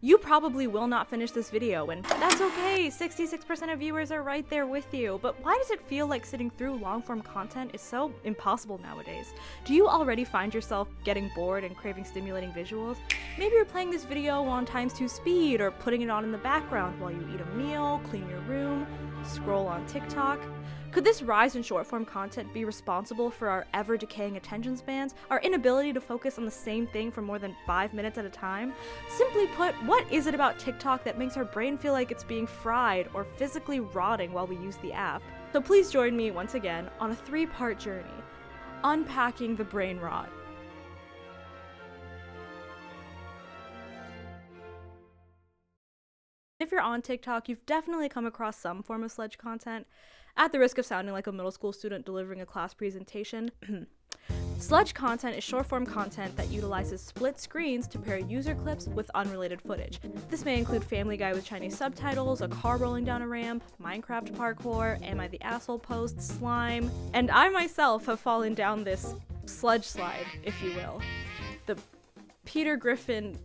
You probably will not finish this video, and that's okay, 66% of viewers are right there with you, but why does it feel like sitting through long-form content is so impossible nowadays? Do you already find yourself getting bored and craving stimulating visuals? Maybe you're playing this video on ×2 speed, or putting it on in the background while you eat a meal, clean your room, scroll on TikTok. Could this rise in short-form content be responsible for our ever-decaying attention spans, our inability to focus on the same thing for more than 5 minutes at a time? Simply put, what is it about TikTok that makes our brain feel like it's being fried or physically rotting while we use the app? So please join me once again on a 3-part journey, unpacking the brain rot. If you're on TikTok, you've definitely come across some form of sludge content. At the risk of sounding like a middle school student delivering a class presentation, sludge content is short-form content that utilizes split screens to pair user clips with unrelated footage. This may include Family Guy with Chinese subtitles, a car rolling down a ramp, Minecraft parkour, Am I the Asshole post, slime, and I myself have fallen down this sludge slide, if you will. The Peter Griffin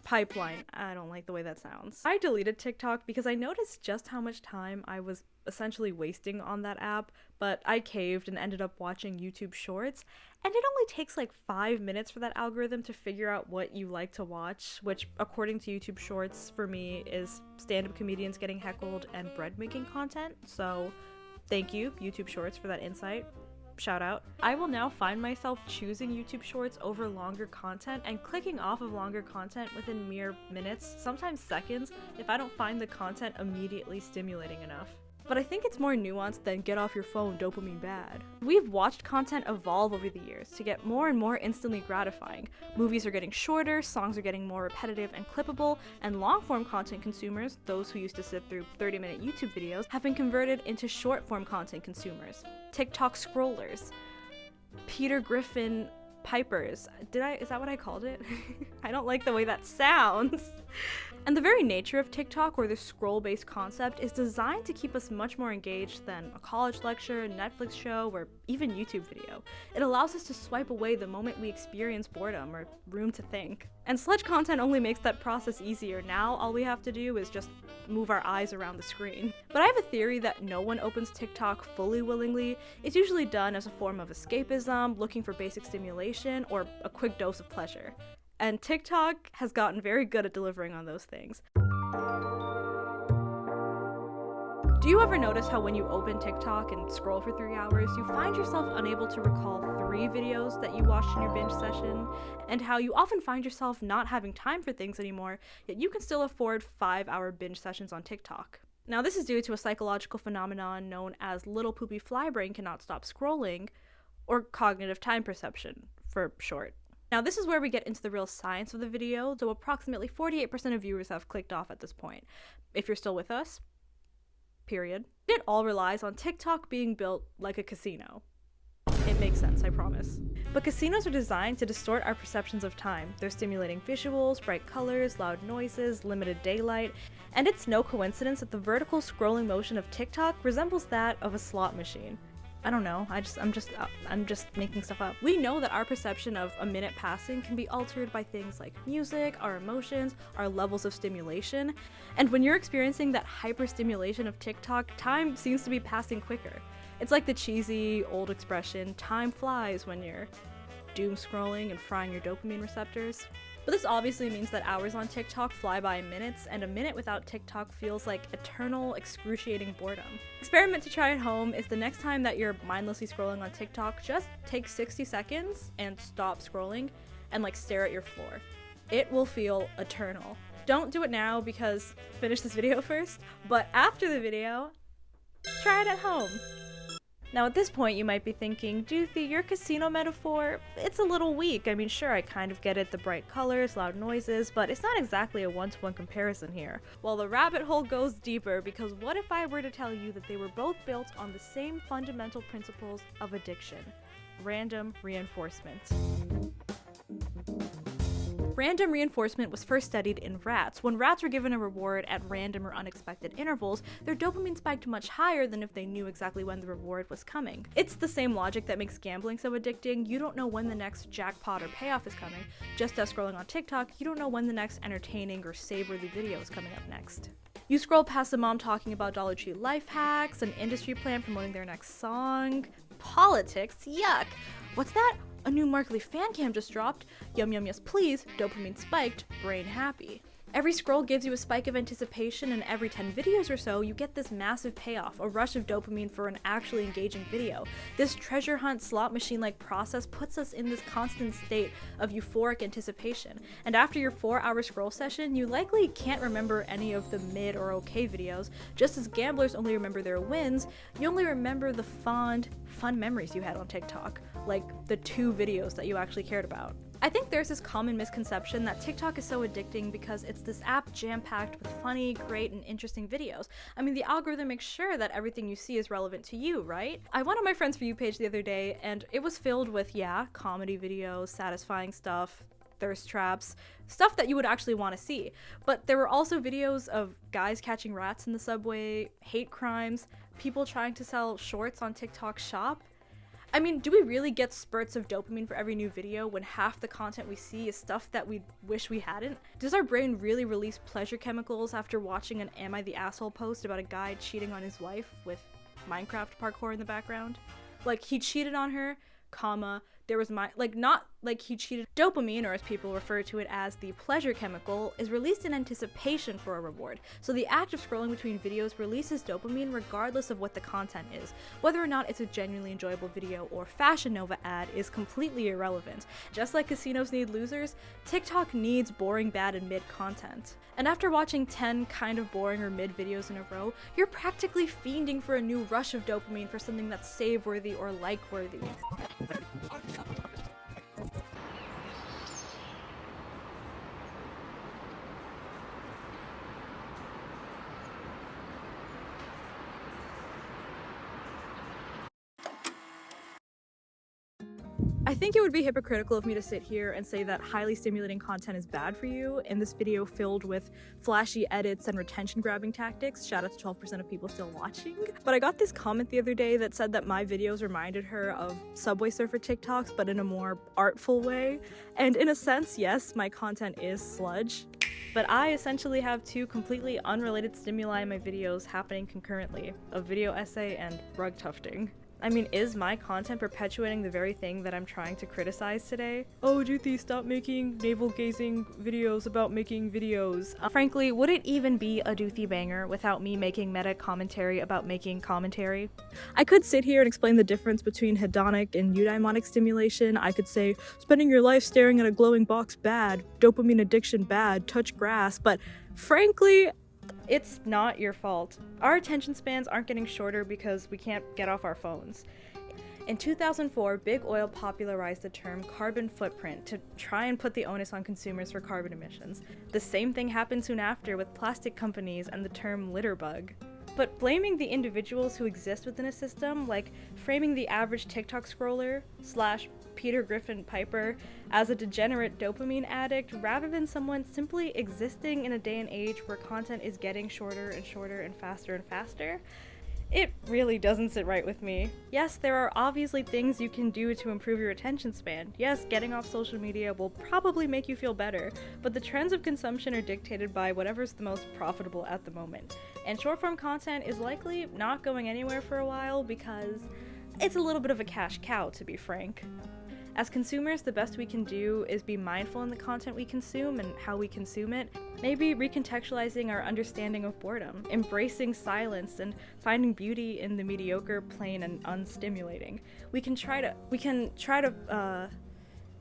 pipeline. I don't like the way that sounds. I deleted TikTok because I noticed just how much time I was essentially wasting on that app, but I caved and ended up watching YouTube Shorts, and it only takes like 5 minutes for that algorithm to figure out what you like to watch, which according to YouTube Shorts for me is stand-up comedians getting heckled and bread making content, so thank you YouTube Shorts for that insight. Shout out. I will now find myself choosing YouTube Shorts over longer content and clicking off of longer content within mere minutes, sometimes seconds, if I don't find the content immediately stimulating enough. But I think it's more nuanced than get off your phone, dopamine bad. We've watched content evolve over the years to get more and more instantly gratifying. Movies are getting shorter, songs are getting more repetitive and clippable, and long-form content consumers, those who used to sit through 30-minute YouTube videos, have been converted into short-form content consumers. TikTok scrollers. Peter Griffin pipers. Is that what I called it? I don't like the way that sounds. And the very nature of TikTok, or the scroll-based concept, is designed to keep us much more engaged than a college lecture, Netflix show, or even YouTube video. It allows us to swipe away the moment we experience boredom or room to think. And sludge content only makes that process easier. Now all we have to do is just move our eyes around the screen. But I have a theory that no one opens TikTok fully willingly. It's usually done as a form of escapism, looking for basic stimulation, or a quick dose of pleasure. And TikTok has gotten very good at delivering on those things. Do you ever notice how when you open TikTok and scroll for 3 hours, you find yourself unable to recall 3 videos that you watched in your binge session? And how you often find yourself not having time for things anymore, yet you can still afford 5-hour binge sessions on TikTok? Now, this is due to a psychological phenomenon known as little poopy fly brain cannot stop scrolling, or cognitive time perception, for short. Now, this is where we get into the real science of the video, though approximately 48% of viewers have clicked off at this point. If you're still with us, period. It all relies on TikTok being built like a casino. It makes sense, I promise. But casinos are designed to distort our perceptions of time. They're stimulating visuals, bright colors, loud noises, limited daylight, and it's no coincidence that the vertical scrolling motion of TikTok resembles that of a slot machine. I don't know, I'm just making stuff up. We know that our perception of a minute passing can be altered by things like music, our emotions, our levels of stimulation, and when you're experiencing that hyper-stimulation of TikTok, time seems to be passing quicker. It's like the cheesy old expression, time flies, when you're doom scrolling and frying your dopamine receptors. But this obviously means that hours on TikTok fly by in minutes, and a minute without TikTok feels like eternal, excruciating boredom. Experiment to try at home is the next time that you're mindlessly scrolling on TikTok, just take 60 seconds and stop scrolling and stare at your floor. It will feel eternal. Don't do it now because finish this video first, but after the video, try it at home. Now at this point you might be thinking, Doothy, your casino metaphor, it's a little weak. I mean, sure, I kind of get it, the bright colors, loud noises, but it's not exactly a one-to-one comparison here. Well, the rabbit hole goes deeper, because what if I were to tell you that they were both built on the same fundamental principles of addiction? Random reinforcement. Random reinforcement was first studied in rats. When rats were given a reward at random or unexpected intervals, their dopamine spiked much higher than if they knew exactly when the reward was coming. It's the same logic that makes gambling so addicting. You don't know when the next jackpot or payoff is coming. Just as scrolling on TikTok, you don't know when the next entertaining or save-worthy video is coming up next. You scroll past a mom talking about Dollar Tree life hacks, an industry plan promoting their next song. Politics, yuck. What's that? A new Markley fan cam just dropped. Yum yum yes please, dopamine spiked, brain happy. Every scroll gives you a spike of anticipation, and every 10 videos or so, you get this massive payoff, a rush of dopamine for an actually engaging video. This treasure hunt slot machine-like process puts us in this constant state of euphoric anticipation, and after your 4-hour scroll session, you likely can't remember any of the mid or okay videos. Just as gamblers only remember their wins, you only remember the fun memories you had on TikTok, like the 2 videos that you actually cared about. I think there's this common misconception that TikTok is so addicting because it's this app jam-packed with funny, great, and interesting videos. I mean, the algorithm makes sure that everything you see is relevant to you, right? I went on my Friends For You page the other day, and it was filled with, comedy videos, satisfying stuff, thirst traps, stuff that you would actually want to see. But there were also videos of guys catching rats in the subway, hate crimes, people trying to sell shorts on TikTok Shop. I mean, do we really get spurts of dopamine for every new video when half the content we see is stuff that we wish we hadn't? Does our brain really release pleasure chemicals after watching an Am I the Asshole post about a guy cheating on his wife with Minecraft parkour in the background? Like, he cheated on her, comma, there was not like he cheated. Dopamine, or as people refer to it as the pleasure chemical, is released in anticipation for a reward. So the act of scrolling between videos releases dopamine regardless of what the content is. Whether or not it's a genuinely enjoyable video or Fashion Nova ad is completely irrelevant. Just like casinos need losers, TikTok needs boring, bad, and mid content. And after watching 10 kind of boring or mid videos in a row, you're practically fiending for a new rush of dopamine for something that's save-worthy or like-worthy. I think it would be hypocritical of me to sit here and say that highly stimulating content is bad for you in this video filled with flashy edits and retention grabbing tactics. Shout out to 12% of people still watching. But I got this comment the other day that said that my videos reminded her of Subway Surfer TikToks, but in a more artful way. And in a sense, yes, my content is sludge. But I essentially have 2 completely unrelated stimuli in my videos happening concurrently, a video essay and rug tufting. I mean, is my content perpetuating the very thing that I'm trying to criticize today? Oh, Juthi, stop making navel-gazing videos about making videos. Frankly, would it even be a Juthi banger without me making meta commentary about making commentary? I could sit here and explain the difference between hedonic and eudaimonic stimulation. I could say, spending your life staring at a glowing box bad, dopamine addiction bad, touch grass, but frankly, it's not your fault. Our attention spans aren't getting shorter because we can't get off our phones. In 2004, Big Oil popularized the term carbon footprint to try and put the onus on consumers for carbon emissions. The same thing happened soon after with plastic companies and the term litter bug. But blaming the individuals who exist within a system, like framing the average TikTok scroller / Peter Griffin Piper as a degenerate dopamine addict rather than someone simply existing in a day and age where content is getting shorter and shorter and faster, it really doesn't sit right with me. Yes, there are obviously things you can do to improve your attention span. Yes, getting off social media will probably make you feel better, but the trends of consumption are dictated by whatever's the most profitable at the moment. And short-form content is likely not going anywhere for a while because it's a little bit of a cash cow, to be frank. As consumers, the best we can do is be mindful in the content we consume and how we consume it, maybe recontextualizing our understanding of boredom, embracing silence, and finding beauty in the mediocre, plain, and unstimulating. We can try to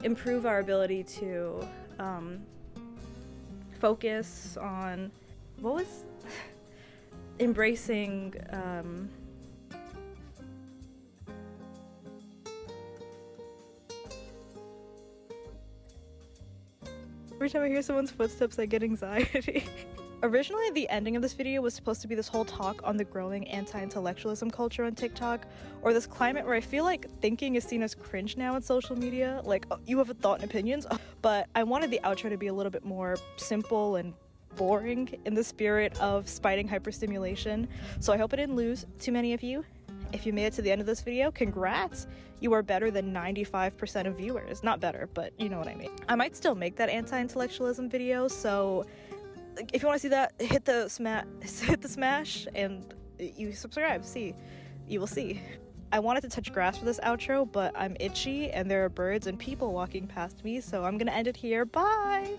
improve our ability to focus on embracing Every time I hear someone's footsteps, I get anxiety. Originally, the ending of this video was supposed to be this whole talk on the growing anti-intellectualism culture on TikTok, or this climate where I feel like thinking is seen as cringe now on social media, like, oh, you have a thought and opinions, but I wanted the outro to be a little bit more simple and boring in the spirit of spiting hyperstimulation, so I hope I didn't lose too many of you. If you made it to the end of this video, congrats! You are better than 95% of viewers. Not better, but you know what I mean. I might still make that anti-intellectualism video, so if you want to see that, hit the smash and you subscribe. You will see. I wanted to touch grass for this outro, but I'm itchy and there are birds and people walking past me, so I'm gonna end it here. Bye!